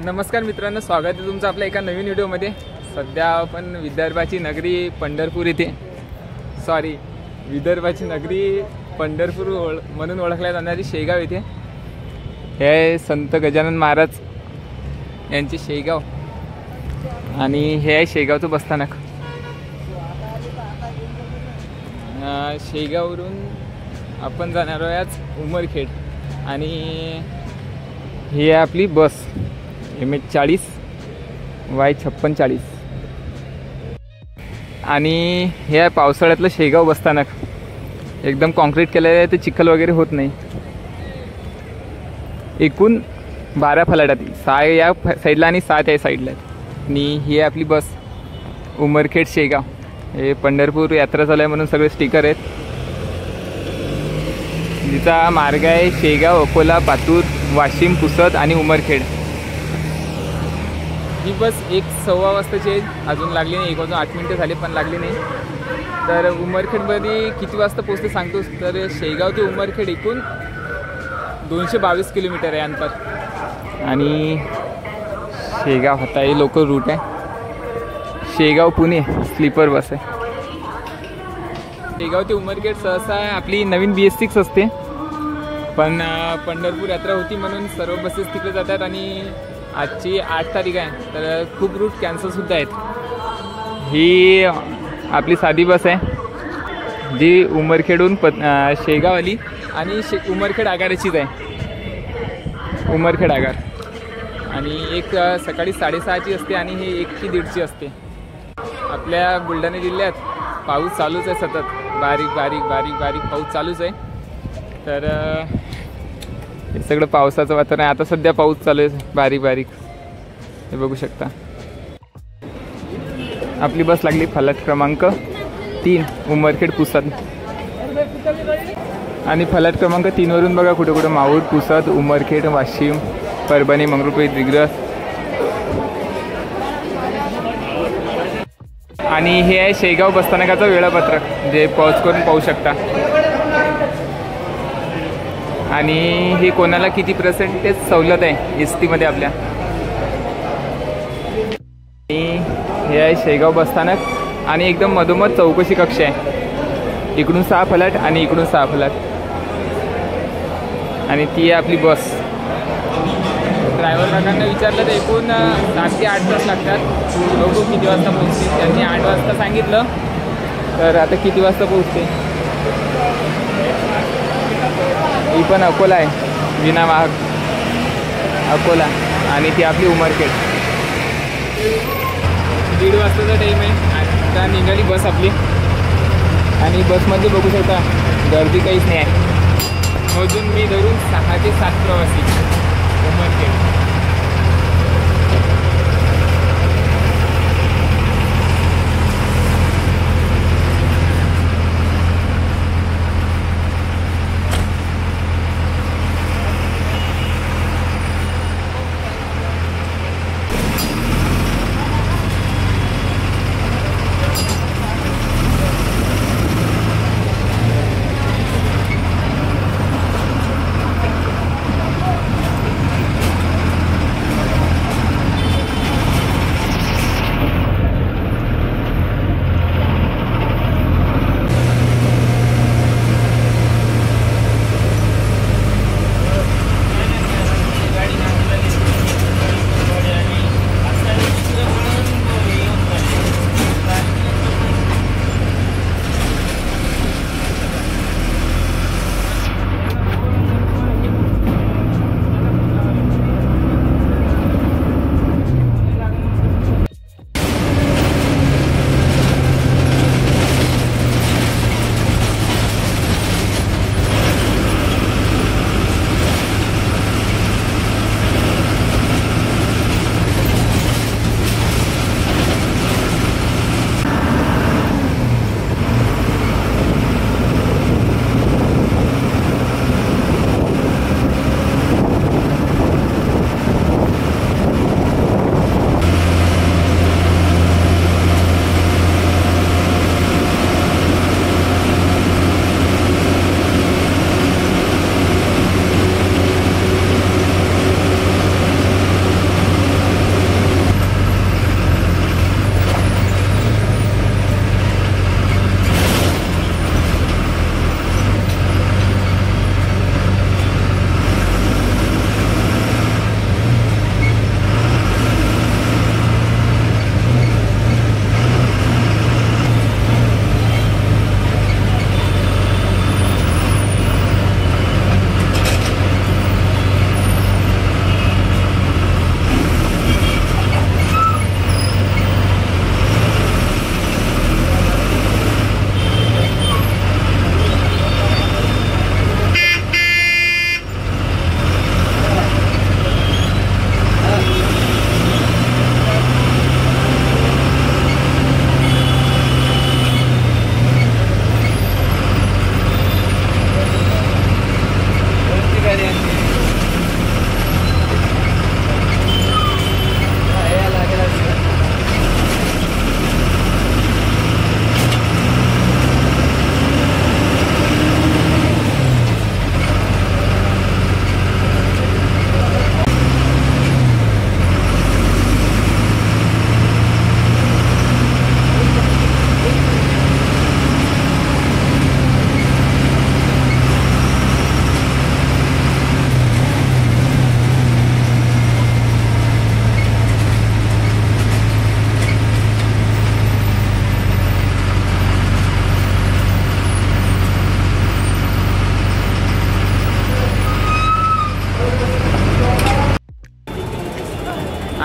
नमस्कार मित्रांनो, स्वागत आहे तुमचं आपल्या एका नवीन व्हिडिओमध्ये। सध्या आपण विदर्भाची नगरी पंढरपूर येथे विदर्भाची नगरी पंढरपूर म्हणून ओळखल्या जाणारी शेगाव येथे हे संत गजानन महाराज यांचे शेगाव आणि हे आहे शेगावचं बसस्थानक। शेगाववरून आपण जाणार आहोत उमरखेड आणि ही आहे आपली बस MH40 Y5640 आणि हे आहे पावसाळ्यातलं शेगाव बसस्थानक। एकदम कॉन्क्रीट केलेलं आहे, तर चिखल वगैरे होत नाही। एकूण 12 फलाट आहेत, 6 या साईडला आणि 7 या साईडला आहेत। आणि ही आहे आपली बस उमरखेड शेगाव। हे पंढरपूर यात्रा चालू आहे म्हणून सगळे स्टिकर आहेत। जिचा मार्ग आहे शेगाव, अकोला, पातूर, वाशिम, पुसद आणि उमरखेड। ही बस 1:15 वाजताची आहे, अजून लागली नाही। 1:08 झाले पण लागली नाही। तर उमरखेडमध्ये किती वाजता पोहोचते सांगतोस, तर शेगाव ते उमरखेड एकूण 222 किलोमीटर आहे अंतर। आणि शेगाव आता हे लोकल रूट आहे। शेगाव पुणे स्लीपर बस आहे। शेगाव ते उमरखेड सहसा आपली नवीन BS6 असते, पण पंढरपूर यात्रा होती म्हणून सर्व बसेस तिकडे जातात आणि आजची 8 तारीख आहे, तर खूप रूट कॅन्सलसुद्धा आहेत। ही आपली साधी बस आहे जी उमरखेडून शेगाव आली आणि उमरखेड आगाराचीच आहे, उमरखेड आगार। आणि एक सकाळी 6:30ची असते आणि हे 1 ची 1:30ची असते। आपल्या बुलढाणा जिल्ह्यात पाऊस चालूच आहे, सतत बारीक बारीक बारीक बारीक पाऊस चालूच आहे। तर हे सगळं पावसाचं वातावरण आहे। आता सध्या पाऊस चालू आहे बारीक बारीक, हे बघू शकता। आपली बस लागली फलाट क्रमांक 3 उमरखेड पुसद। आणि फलाट क्रमांक 3 वरून बघा कुठे कुठे माहूर, पुसद, उमरखेड, वाशिम, परभणी, मंगरुळपीर, दिग्रस। आणि हे आहे शेगाव बसस्थानकाचं वेळापत्रक, जे पॉज करून पाहू शकता। आणि हे कोणाला किती % सवलत आहे ST मध्ये आपल्या। आणि हे आहे शेगाव बसस्थानक आणि एकदम मधोमध चौकशी कक्ष आहे। इकडून 6 फलाट आणि इकडून 6 फलाट। आणि ती आहे आपली बस। ड्रायव्हर काकांना विचारलं तर एकूण 7 ते 8 तास लागतात। लोक किती वाजता पोहोचते, त्यांनी 8 वाजता सांगितलं, तर आता किती वाजता पोहोचते। ही पण अकोला आहे, विना वाहक अकोला। आणि ती आपली उमरखेड। 1:30 वाजताचा टाईम आहे, आता निघाली बस आपली। आणि बसमध्ये बघू शकता गर्दी काहीच नाही आहे। अजून मी धरून 6 ते 7 प्रवासी उमरखेड।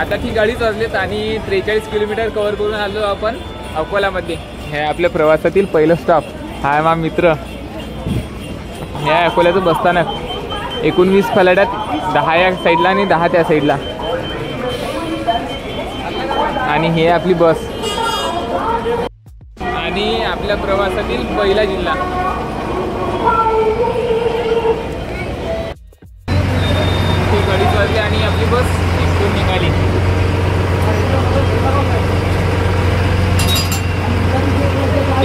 आता ती गाडीच वाजलेत आणि 43 किलोमीटर कव्हर करून आलो आपण अकोलामध्ये. हे आपल्या प्रवासातील पहिलं स्टॉप. हा मा मित्र. हे आहे अकोल्याचं बसस्थानक. 19 फलाट्यात 10 या साईडला आणि 10 त्या साईडला. आणि हे आपली बस. आणि आपल्या प्रवासातील पहिला जिल्हा. ती गाडीच वाजली आणि आपली बस इथून निघाली.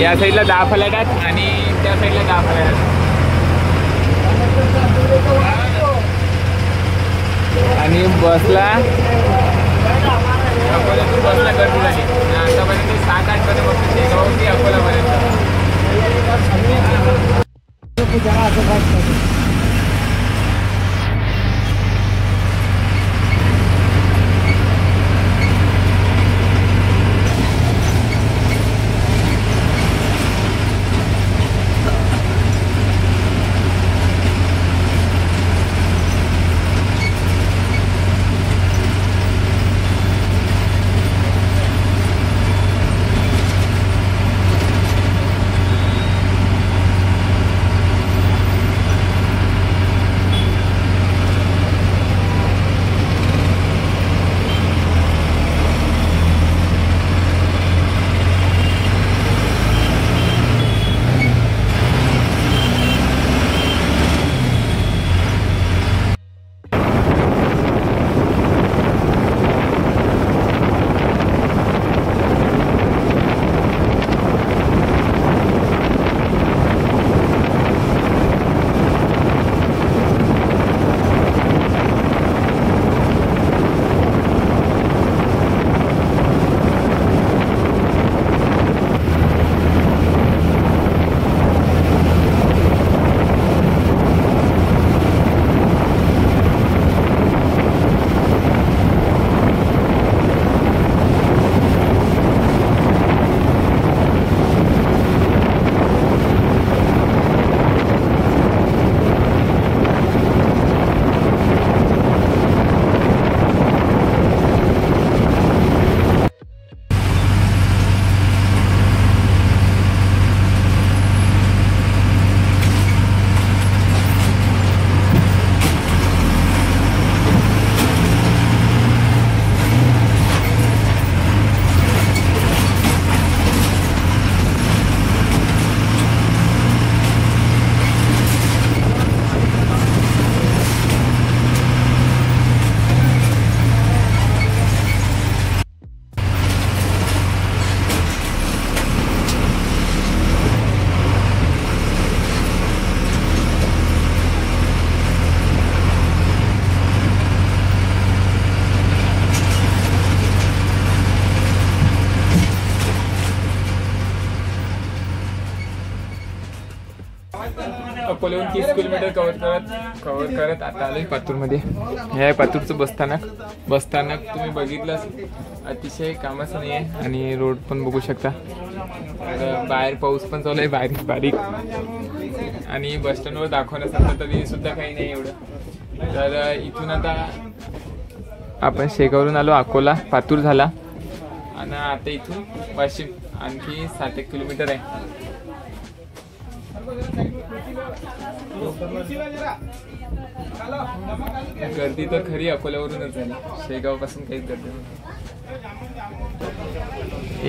या साईडला 10 फलाट्यात आणि त्या साईडला 10 फलाट्यात. आणि बसला अकोल्यातून बसला गर्दी झाली. आतापर्यंत 7-8 पर्यंत बघतो शेगाव की अकोलापर्यंत. अकोल्याहून 30 किलोमीटर कव्हर करत आता आलोय पातूरमध्ये. हे आहे पातूरचं बसस्थानक. तुम्ही बघितलं अतिशय कामाचं नाही आहे आणि रोड पण बघू शकता. बाहेर पाऊस पण चालू आहे बारीक बारीक. आणि बस स्टँडवर दाखवण्यासारखं तरी सुद्धा काही नाही एवढं. तर इथून आता आपण शेगावरून आलो अकोला, पातूर झाला आणि आता इथून वाशिम आणखी 7 किलोमीटर आहे. गर्दी तर खरी अकोल्यावरूनच झाली. शेगाव पासून काहीच गर्दी नाही.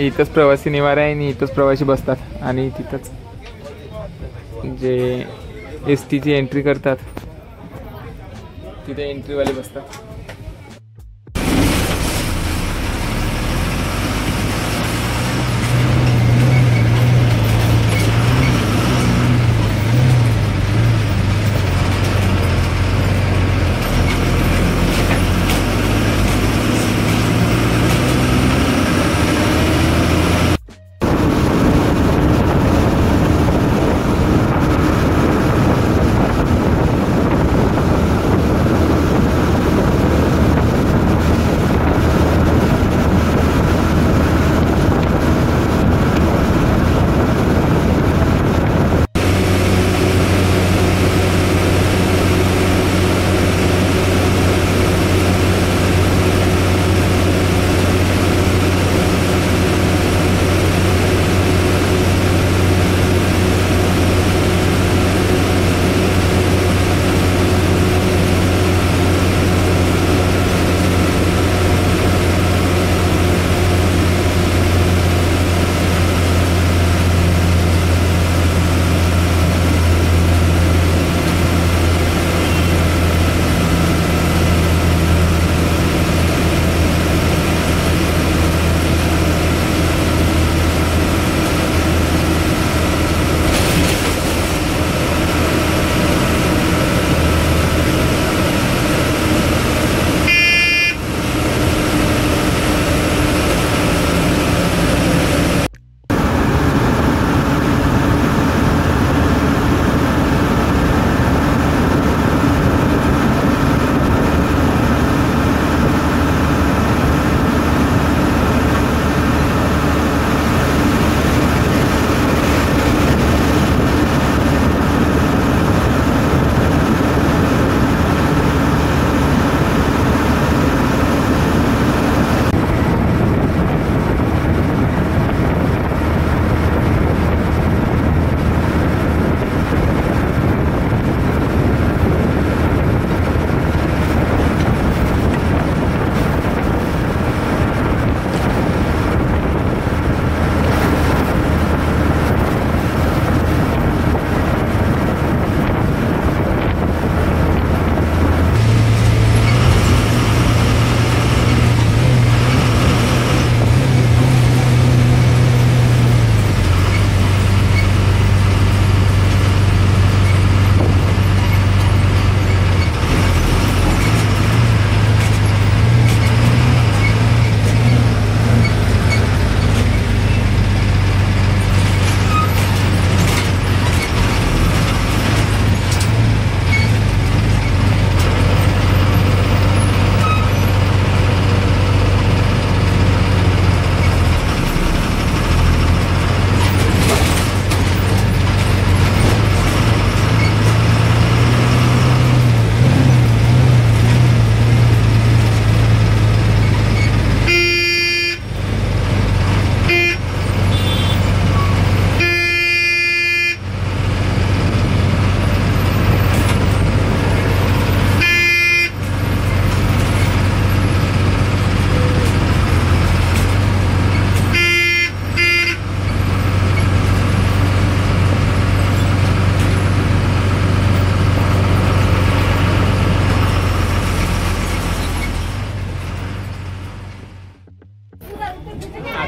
इथंच प्रवासी निवारा आहे आणि इथंच प्रवासी बसतात आणि तिथंच जे ST ची एंट्री करतात तिथे एंट्रीवाले बसतात.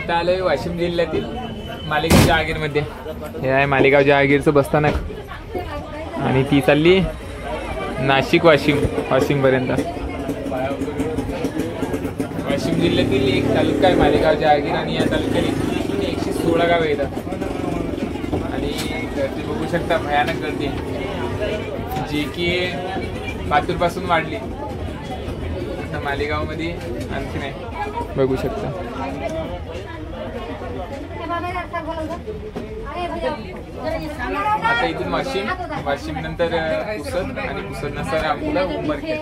आता आलोय वाशिम जिल्ह्यातील मालेगाव जहागीरमध्ये. हे आहे मालेगाव जहागीरचं बसस्थानक आणि ती चालली नाशिक वाशिमपर्यंत. वाशिम जिल्ह्यातील एक तालुका आहे मालेगाव जहागीर आणि या तालुक्यात 116 गावे येतात. आणि गर्दी बघू शकता, भयानक गर्दी जी की पातूरपासून वाढली. आता मालेगावमध्ये आणखी नाही बघू शकता. आता इथून वाशिम नंतर पुसद आणि पुसद नंतर आम्हाला उमरखेड.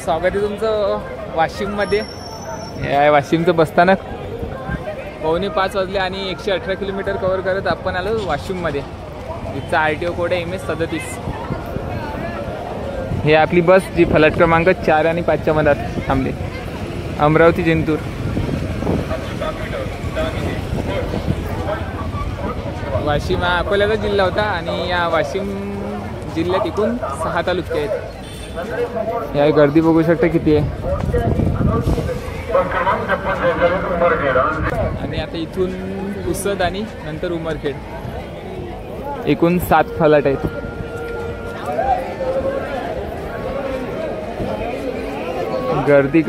स्वागत आहे तुमचं वाशिममध्ये. हे आहे वाशिमचं बसस्थानक. 4:45 वाजले आणि 118 किलोमीटर कव्हर करत आपण आलो वाशिममध्ये. तिचा RTO कोड आहे MS37. हे आपली बस जी फलाट क्रमांक 4 आणि 5च्या मधात थांबली. अमरावती जिंतूर. वाशिम हा अकोल्याचा जिल्हा होता आणि या वाशिम जिल्ह्यात एकूण 6 तालुके आहेत. या गर्दी बघू शकता किती आहे. आणि आता इथून पुसद आणि नंतर उमरखेड एकूण 7 फलाट आहेत. गर्दी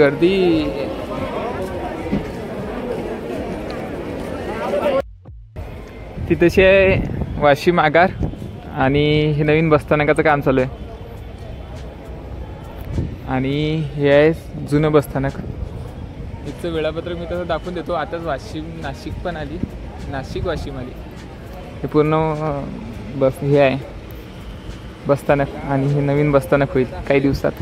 तिथेशी आहे वाशिम आगार आणि हे नवीन बसस्थानकाचं काम चालू आहे. आणि हे आहे जुनं बसस्थानक. इथचं वेळापत्रक मी तसं दाखवून देतो. आताच नाशिक पण आली, वाशिम आली. हे पूर्ण बस हे आहे बसस्थानक आणि हे नवीन बसस्थानक होईल काही दिवसात.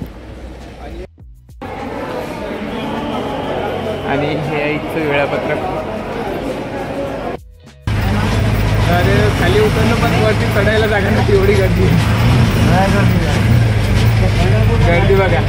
आणि हे आहे इथचं वेळापत्रक. अरे खाली उतरणं पण वरती चढायला जागा नाही, एवढी गर्दी बघा.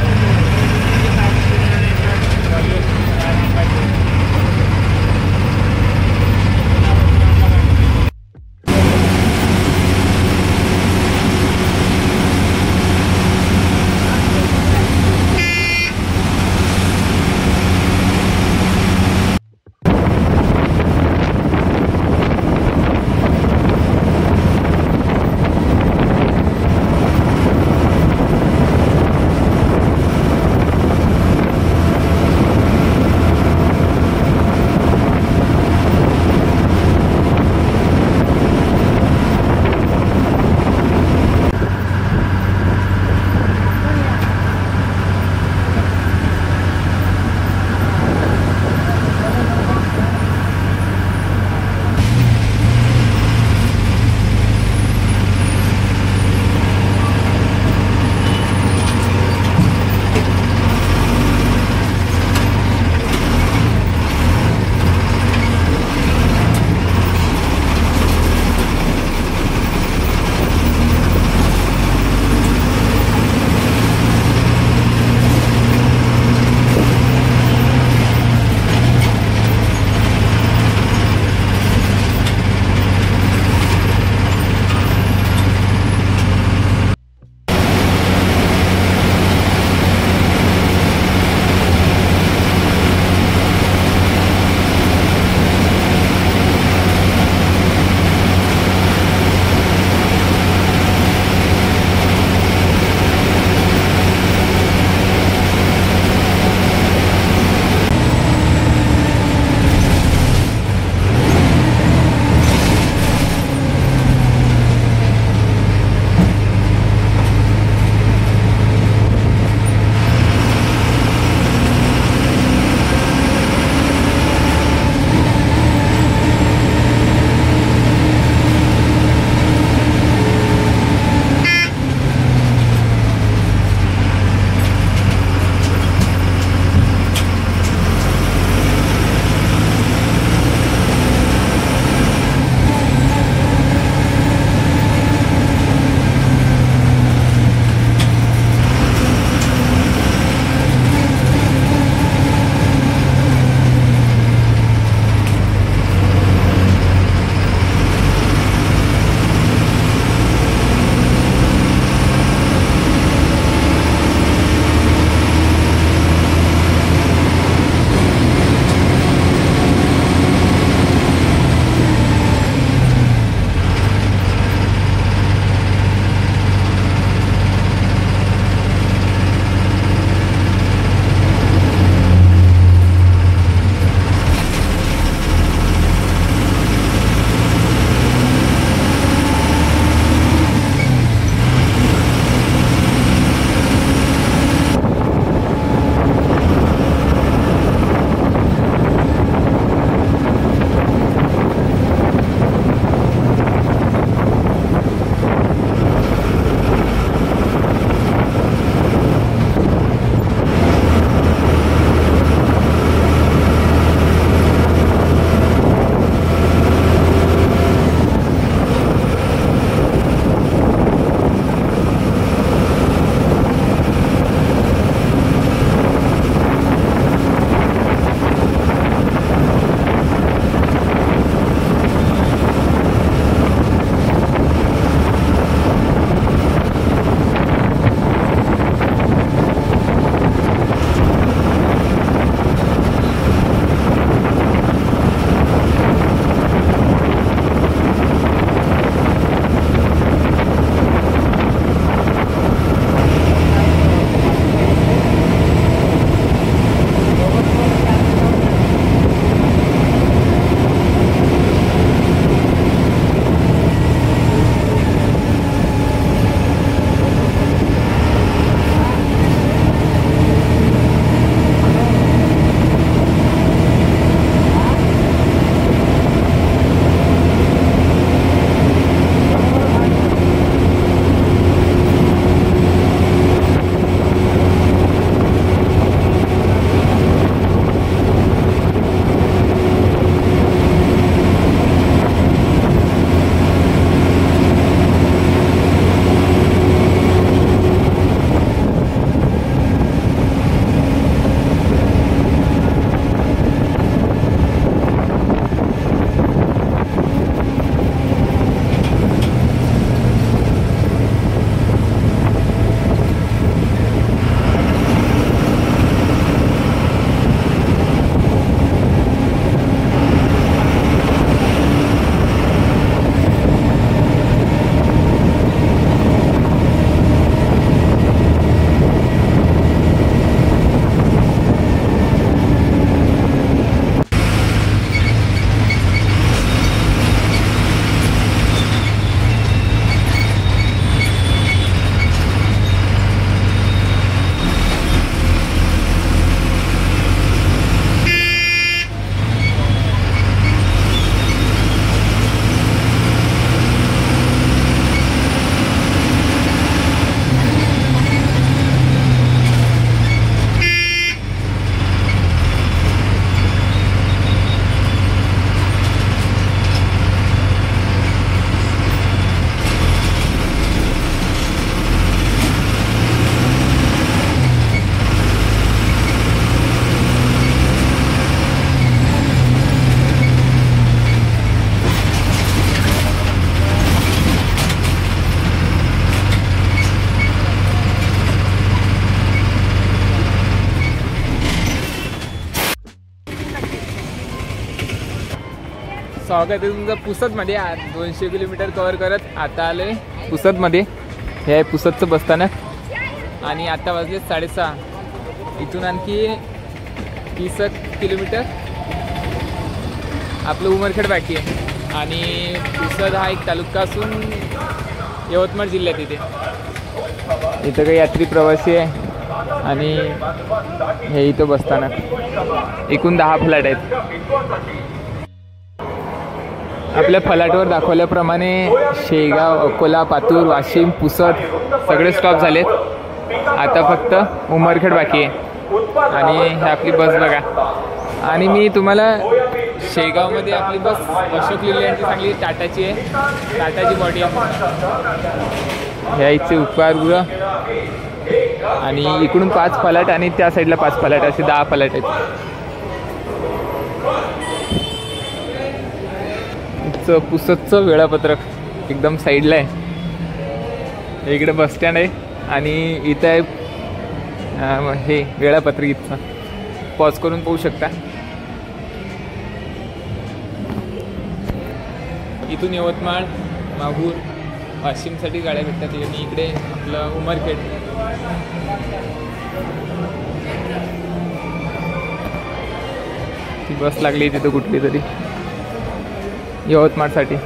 स्वागत आहे तुमचं पुसदमध्ये. 200 किलोमीटर कव्हर करत आता आले पुसदमध्ये. हे आहे पुसदचं बसस्थानक आणि आता वाजले 6:30. इथून आणखी 30 किलोमीटर आपलं उमरखेड बाकी आहे. आणि पुसद हा एक तालुका असून यवतमाळ जिल्ह्यात इथे. इथं काही यात्री प्रवासी आहे आणि हे इथं बसस्थानक. एकूण 10 फ्लॅट आहेत. आपल्या फलाटवर दाखवल्याप्रमाणे शेगाव, अकोला, पातूर, वाशिम, पुसद सगळे स्टॉप झालेत. आता फक्त उमरखेड बाकी आहे. आणि हे आपली बस बघा. आणि मी तुम्हाला शेगावमध्ये आपली बस अशोक लेलँडची चांगली टाटाची आहे. टाटाची बॉडी आहे. ह्या इथचे उपहारगृह आणि इकडून 5 फलाट आणि त्या साईडला 5 फलाट असे 10 फलाट आहेत. इथचं पुसदचं वेळापत्रक एकदम साईडला आहे. इकडे बसस्टँड आहे आणि इथं आहे हे वेळापत्रक. इथचं पॉज करून पाहू शकता. इथून यवतमाळ, माहूर, वाशिमसाठी गाड्या भेटतात. आणि इकडे आपलं उमरखेड. ती बस लागली तिथं कुठली तरी यवतमाळसाठी.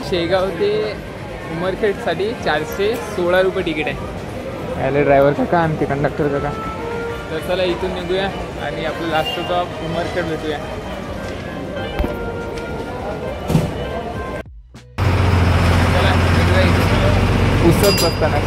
शेगाव ते उमरखेडसाठी 416 रुपये तिकीट आहे. याले ड्रायव्हर काका आणि ते कंडक्टर काका. तर चला इथून निघूया आणि आपलं लास्ट स्टॉप उमरखेड भेटूया. चला पुसद बसताना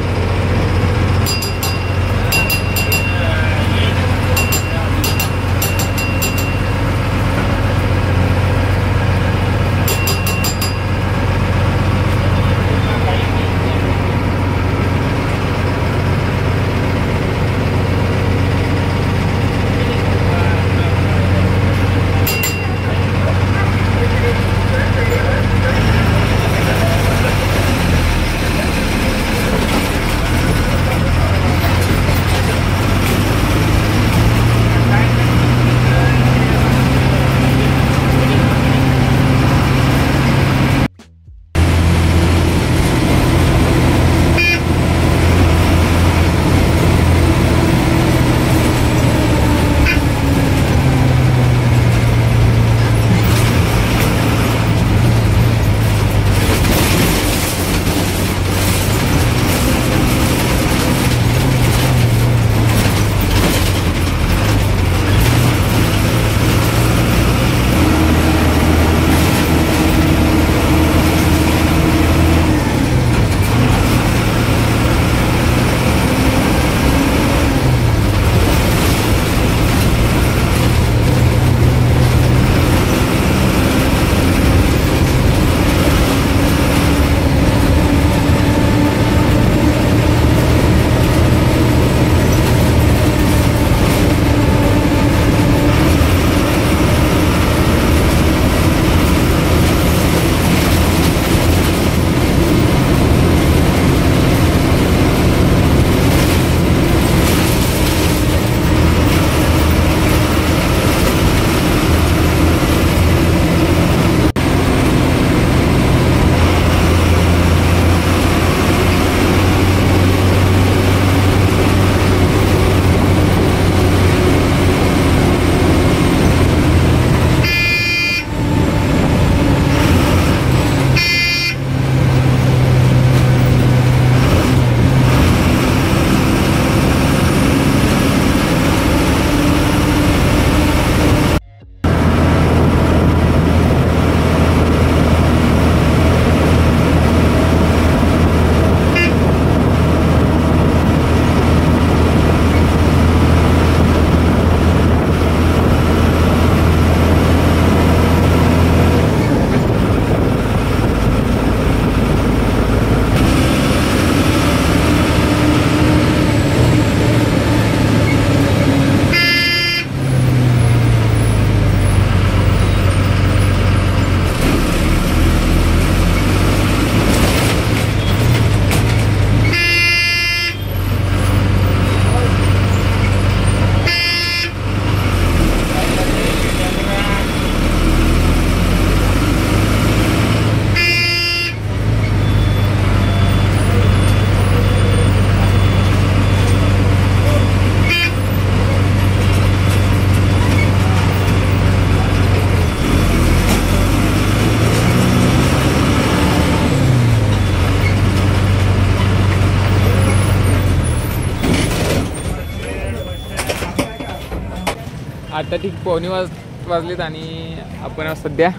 आता ठीक पावणे वाजलेत आणि आपण आज सध्या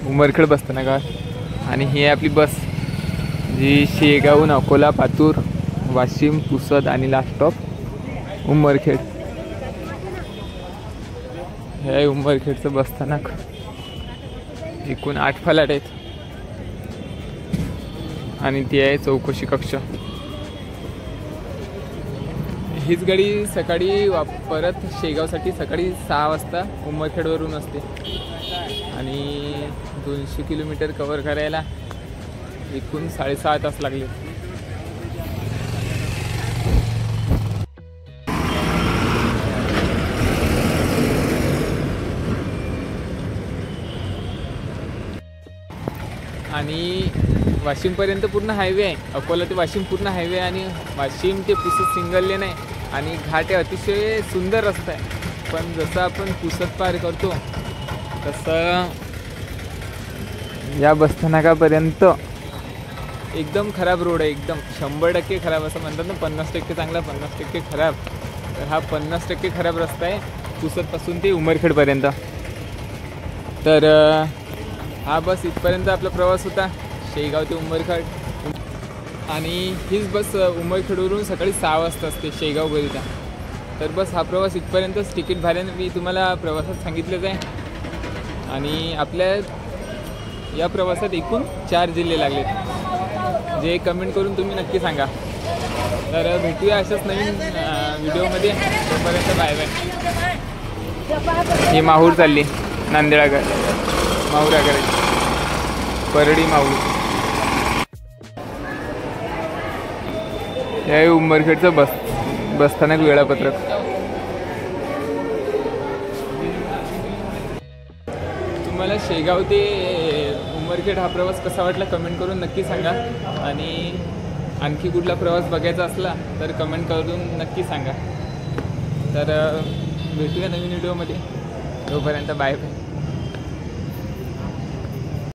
उमरखेड बसताना गावात. आणि ही आहे आपली बस जी शेगावहून अकोला, पातूर, वाशिम, पुसद आणि लास्ट स्टॉप उमरखेड. हे आहे उमरखेडचं बसस्थानक. एकूण 8 फलाट आहेत आणि ती आहे चौकशी कक्ष. हीच गाडी सकाळी परत शेगावसाठी सकाळी 6 वाजता उमरखेडवरून असते आणि 200 किलोमीटर कव्हर करायला एकूण 6.5 तास लागले. आणि वाशिमपर्यंत पूर्ण हायवे आहे. अकोला ते वाशिम पूर्ण हायवे आणि वाशिम ते पुसद सिंगल लेन आहे आणि घाट आहे. अतिशय सुंदर रस्ता आहे. पण जसं आपण पुसद पार करतो तसं या बसस्थानकापर्यंत एकदम खराब रोड आहे. एकदम 100% खराब असं म्हणतात ना, 50% चांगला 50% खराब. तर हा 50% खराब रस्ता आहे पुसदपासून ते उमरखेडपर्यंत. तर हा बस इथपर्यंत आपला प्रवास होता शेगाव ते उमरखेड. आणि हीच बस उमरखेडवरून सकाळी 6 वाजता असते शेगावकरिता. तर बस हा प्रवास इथपर्यंतच. तिकीट भाड्याने मी तुम्हाला प्रवासात सांगितलंच आहे. आणि आपल्या या प्रवासात एकूण 4 जिल्हे लागलेत, जे कमेंट करून तुम्ही नक्की सांगा. तर भेटूया अशाच नवीन व्हिडिओमध्ये. तोपर्यंत बाय बाय. ही माहूर चालली, नांदेडाकडे माहूराकडे, परडी माहूर. हे उमरखेडचं बसस्थानक वेळापत्रक. तुम्हाला शेगाव ते उमरखेड हा प्रवास कसा वाटला कमेंट करून नक्की सांगा. आणि आणखी कुठला प्रवास बघायचा असला तर कमेंट करून नक्की सांगा. तर भेटूया नवीन व्हिडिओमध्ये. तोपर्यंत बाय बाय.